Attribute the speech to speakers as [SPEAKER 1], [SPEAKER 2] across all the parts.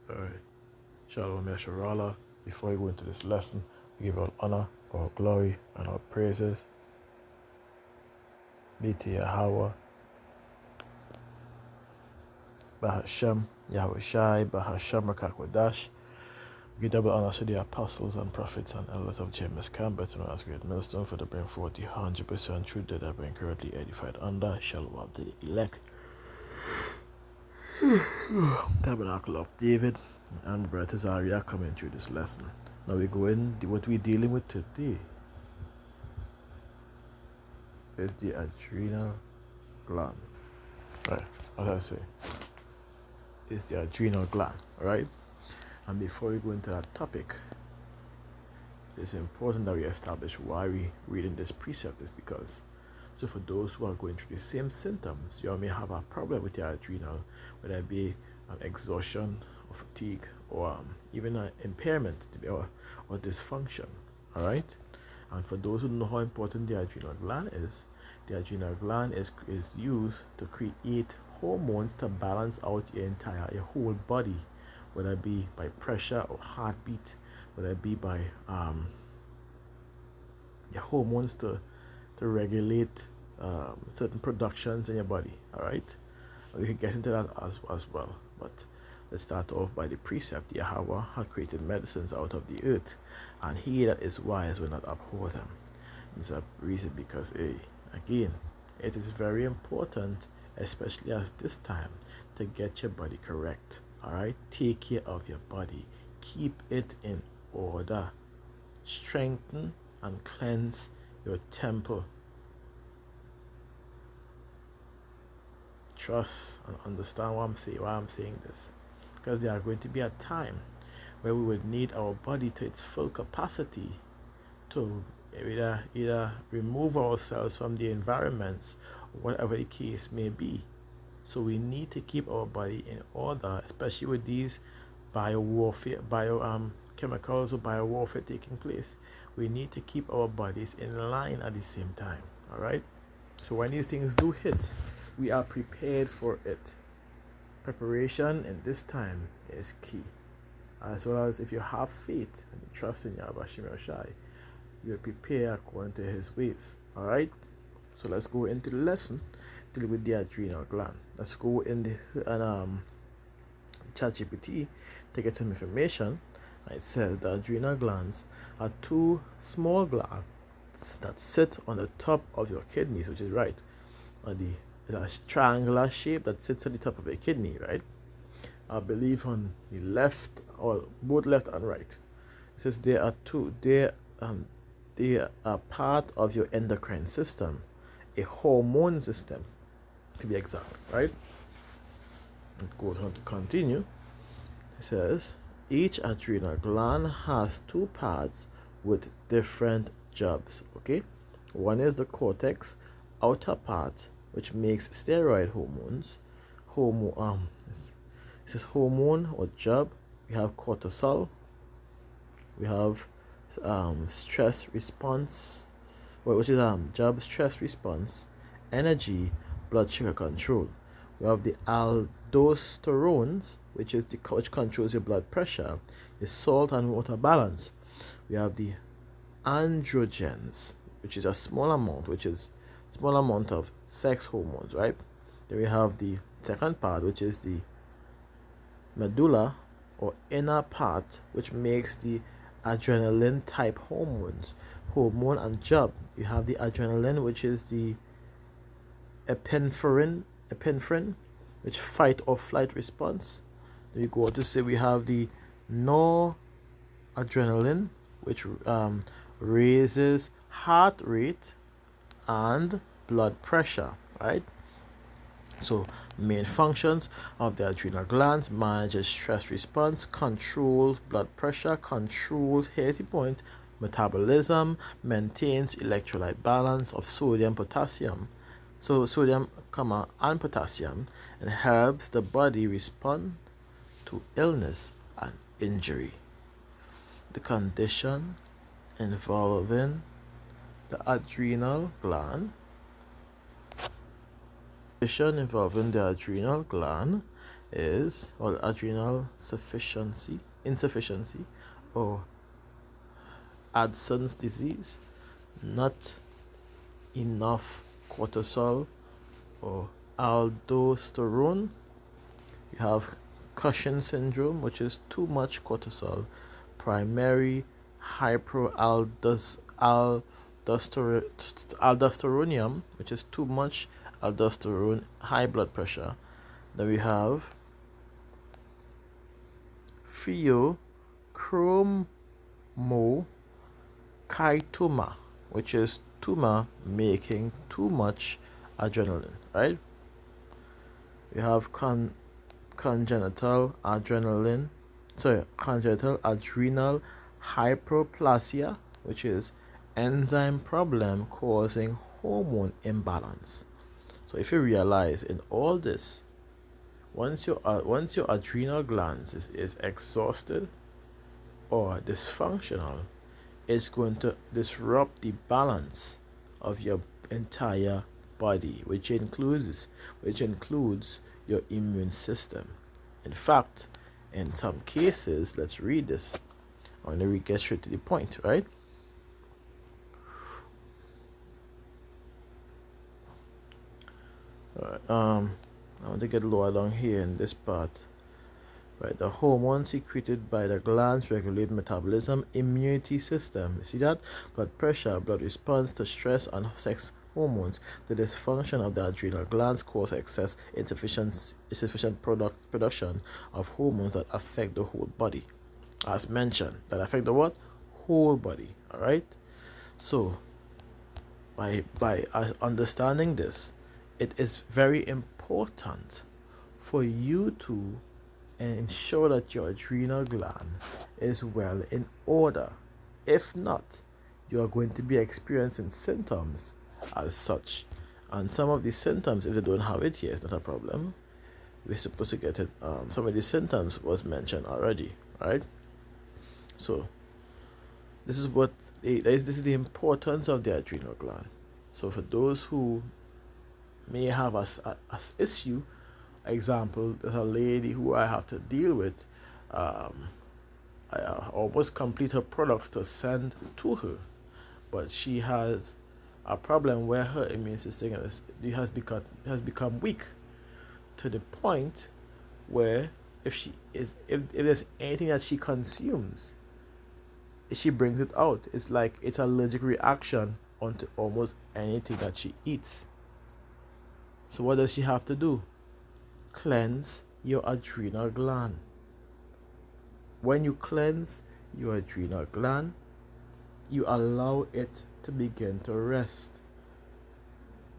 [SPEAKER 1] Alright. Shalom Yasharala. Before we go into this lesson, we give all honor, all glory, and all praises be to Yahweh, Bahashem, Yahweh Shai, Bahashem Rakakwadash. We give double honor to the apostles and prophets and elders of James Camp, better known as Great Millstone, for the bring forth the 100% truth that have been currently edified under. Shalom to the elect. Tabernacle of David and Brother Zaria coming through this lesson. Now we go in, what we're dealing with today is the adrenal gland. Right, as I say, it's the adrenal gland, right? And before we go into that topic, it's important that we establish why we reading this precept is because, so for those who are going through the same symptoms, you may have a problem with your adrenal, whether it be an exhaustion or fatigue or even an impairment or dysfunction, all right? And for those who know how important the adrenal gland is used to create hormones to balance out your whole body, whether it be by pressure or heartbeat, whether it be by your hormones to regulate certain productions in your body. All right, we can get into that as well, but let's start off by the precept. Yahweh had created medicines out of the earth, and he that is wise will not abhor them. It's a reason because again, it is very important, especially at this time, to get your body correct. All right, take care of your body, keep it in order, strengthen and cleanse your temple. Trust and understand why I'm saying this, because there are going to be a time where we would need our body to its full capacity to either remove ourselves from the environments, whatever the case may be. So we need to keep our body in order, especially with these chemicals or biowarfare taking place. We need to keep our bodies in line at the same time. All right. So when these things do hit, we are prepared for it. Preparation in this time is key. As well as if you have faith and trust in Yahweh Shai, you will prepare according to his ways. All right. So let's go into the lesson dealing with the adrenal gland. Let's go in the ChatGPT to get some information. It says the adrenal glands are two small glands that sit on the top of your kidneys, which is right. It's a triangular shape that sits on the top of your kidney, right? I believe on the left, or both left and right. It says they are part of your endocrine system, a hormone system, to be exact, right? It goes on to continue. It says each adrenal gland has two parts with different jobs. Okay, one is the cortex outer part, which makes steroid hormones. It says hormone or job. We have cortisol. We have stress response, which is job, stress response, energy, blood sugar control. We have the aldosterones, which controls your blood pressure, the salt and water balance. We have the androgens, which is a small amount of sex hormones, right? Then we have the second part, which is the medulla or inner part, which makes the adrenaline type hormone and job. You have the adrenaline, which is the epinephrine, which fight or flight response. Then we go on to say we have the noradrenaline, which raises heart rate and blood pressure, right? So main functions of the adrenal glands: manages stress response, controls blood pressure, controls, here's the point, metabolism, maintains electrolyte balance of sodium and potassium, and helps the body respond to illness and injury. The condition involving the adrenal gland is, or adrenal insufficiency, or Addison's disease, not enough cortisol or aldosterone. You have Cushing syndrome, which is too much cortisol, primary hyperaldosteronium, which is too much aldosterone, high blood pressure. Then we have pheochromocytoma, which is tumor making too much adrenaline, right? We have congenital adrenal hyperplasia, which is enzyme problem causing hormone imbalance. So if you realize in all this, once your adrenal glands is exhausted or dysfunctional, it's going to disrupt the balance of your entire body, which includes your immune system. In fact, in some cases, let's read this. I want to get straight to the point, right? All right. I want to get lower down here in this part. Right, the hormones secreted by the glands regulate metabolism, immunity system. You see that? Blood pressure, blood response to stress, and sex hormones. The dysfunction of the adrenal glands cause insufficient production of hormones that affect the whole body. As mentioned, that affect the what? Whole body. All right. So, by understanding this, it is very important for you to ensure that your adrenal gland is well in order. If not, you are going to be experiencing symptoms as such. And some of these symptoms, if they don't have it here, it's not a problem. We're supposed to get it. Some of these symptoms was mentioned already, right? So this is the importance of the adrenal gland. So for those who may have as issue, example, there's a lady who I have to deal with. I almost complete her products to send to her, but she has a problem where her immune system has become weak to the point where if there's anything that she consumes, she brings it out. It's like it's an allergic reaction onto almost anything that she eats. So what does she have to do? Cleanse your adrenal gland. When you cleanse your adrenal gland, you allow it to begin to rest.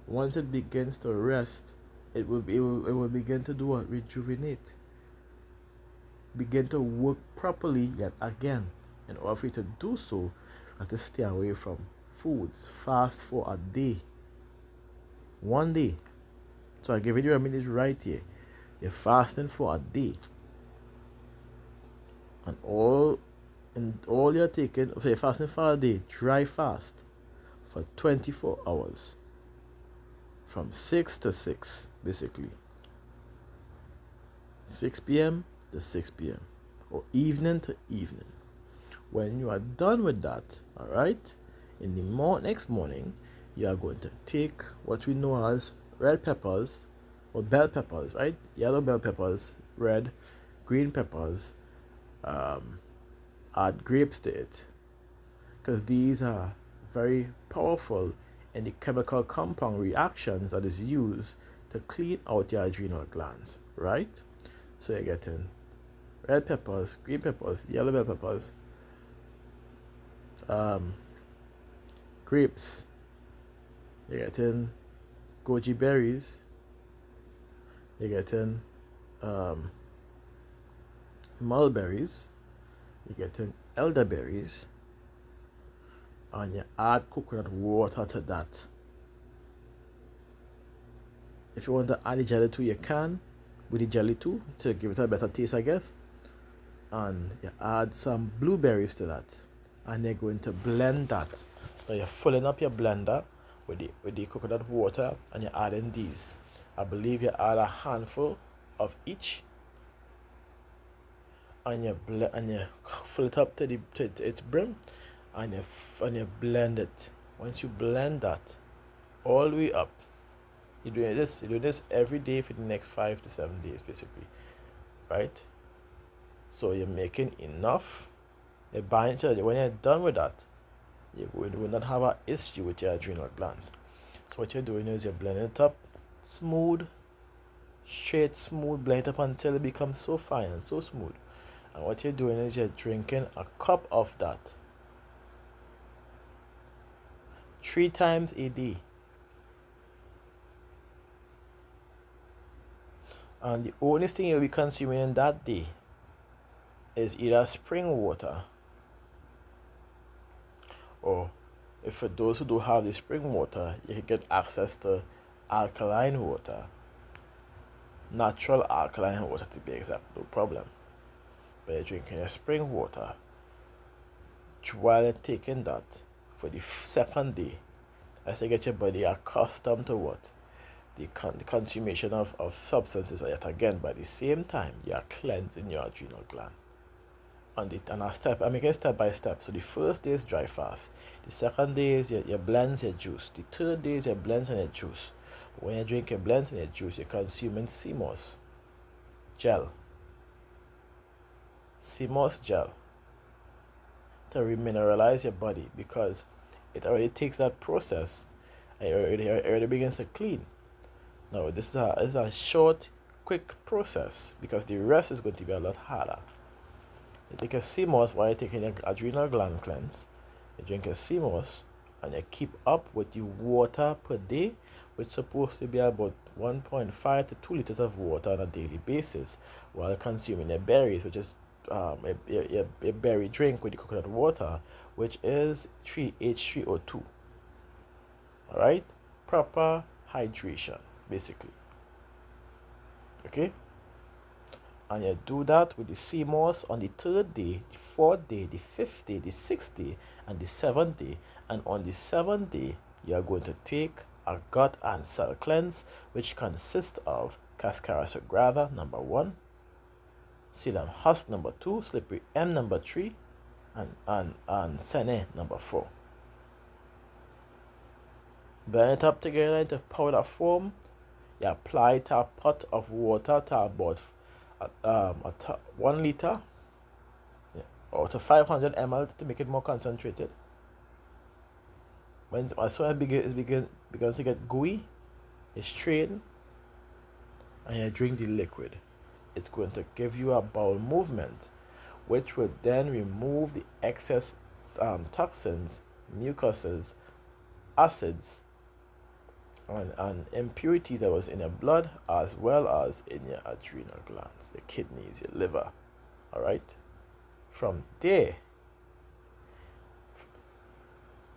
[SPEAKER 1] Once it begins to rest, it will begin to do what? Rejuvenate. Begin to work properly yet again. In order for you to do so, you have to stay away from foods. Fast for a day. 1 day. So I give you the remedies right here. You're fasting for a day. And all you're taking, so you're fasting for a day, dry fast for 24 hours. From 6 to 6, basically. 6 p.m. to 6 p.m. or evening to evening. When you are done with that, all right, in the next morning, you are going to take what we know as red peppers or bell peppers, right? Yellow bell peppers, red, green peppers, add grapes to it, because these are very powerful in the chemical compound reactions that is used to clean out your adrenal glands, right? So you're getting red peppers, green peppers, yellow bell peppers, grapes, you're getting goji berries, you're getting mulberries, you're getting elderberries, and you add coconut water to that. If you want to add the jelly too, you can with the jelly too to give it a better taste, I guess. And you add some blueberries to that, and you're going to blend that. So you're filling up your blender with the coconut water, and you're adding these. I believe you add a handful of each, and you fill it up to its brim, and you blend it. Once you blend that all the way up, you're doing this every day for the next 5 to 7 days, basically, right? So you're making enough. You bind so that when you're done with that, you will not have an issue with your adrenal glands. So what you're doing is you're blending it up, smooth, straight, smooth, blend it up until it becomes so fine and so smooth. And what you're doing is you're drinking a cup of that 3 times a day. And the only thing you'll be consuming in that day is either spring water, or if for those who don't have the spring water, you can get access to alkaline water, natural alkaline water to be exact, no problem. But you're drinking your spring water while you're taking that for the second day, as you get your body accustomed to what? The consummation of substances, and yet again, by the same time, you are cleansing your adrenal gland. I'm making it step by step. So the first day is dry fast. The second day is your blends, your juice. The third day is your blends and your juice. But when you drink your blends and your juice, you're consuming CMOS gel. CMOS gel to remineralize your body, because it already takes that process and it already begins to clean. Now this is a short, quick process, because the rest is going to be a lot harder. You take a CMOS while you're taking your adrenal gland cleanse. You drink a CMOS and you keep up with the water per day, which is supposed to be about 1.5 to 2 liters of water on a daily basis, while consuming your berries, which is a berry drink with the coconut water, which is H3O2. Alright? Proper hydration, basically. Okay? And you do that with the CMOS on the 3rd day, the 4th day, the 5th day, the 6th day, and the 7th day. And on the 7th day, you are going to take a gut and cell cleanse, which consists of Cascara sagrada, number 1, Psyllium husk, number 2, slippery M, number 3, and Sinneth, number 4. Blend it up together into powder form. You apply it to a pot of water to about 1 liter, or to 500 ml to make it more concentrated. As soon as it begins to get gooey, you strain and you drink the liquid. It's going to give you a bowel movement, which will then remove the excess toxins, mucuses, acids, and impurities that was in your blood, as well as in your adrenal glands, the kidneys, your liver. Alright? From there,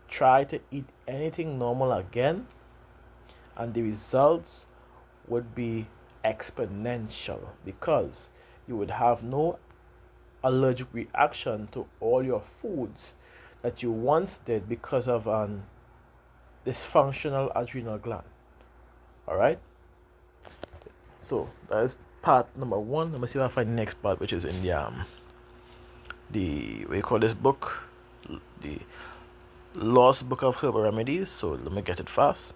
[SPEAKER 1] try to eat anything normal again, and the results would be exponential, because you would have no allergic reaction to all your foods that you once did because of an dysfunctional adrenal gland. Alright, so that is part number 1. Let me see if I find the next part, which is in the what you call this book, the Lost Book of Herbal Remedies. So let me get it fast.